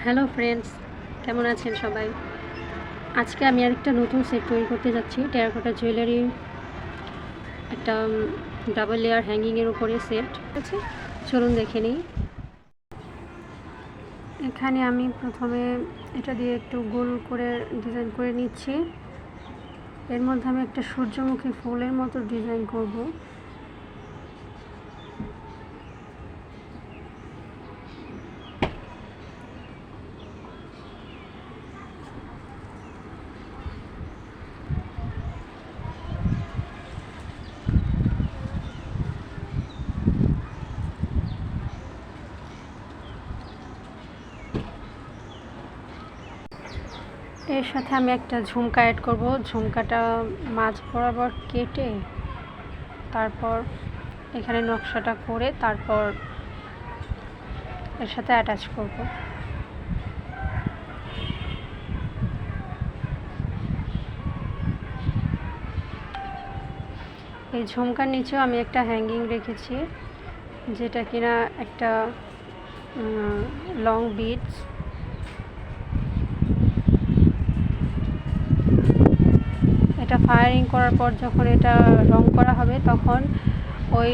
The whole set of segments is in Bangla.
হ্যালো ফ্রেন্ডস, কেমন আছেন সবাই? আজকে আমি আরেকটা নতুন সেট তৈরি করতে যাচ্ছি। টেরাকোটা জুয়েলারি একটা ডাবল লেয়ার হ্যাঙ্গিংয়ের উপরে সেট আছে। চলুন দেখে নিই। এখানে আমি প্রথমে এটা দিয়ে একটু গোল করে ডিজাইন করে নিচ্ছি। এর মধ্যে আমি একটা সূর্যমুখী ফুলের মতো ডিজাইন করব। এর সাথে আমি একটা ঝুমকা অ্যাড করব। ঝুমকাটা মাঝ বরাবর কেটে তারপর এখানে নকশাটা করে তারপর এর সাথে অ্যাটাচ করব। এই ঝুমকার নিচেও আমি একটা হ্যাঙ্গিং রেখেছি, যেটা কিনা একটা লং বিটস। এটা ফায়ারিং করার পর যখন এটা রং করা হবে তখন ওই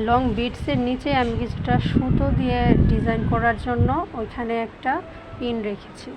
লং বিটসের নিচে আমি কিছুটা সুতো দিয়ে ডিজাইন করার জন্য ওইখানে একটা পিন রেখেছি।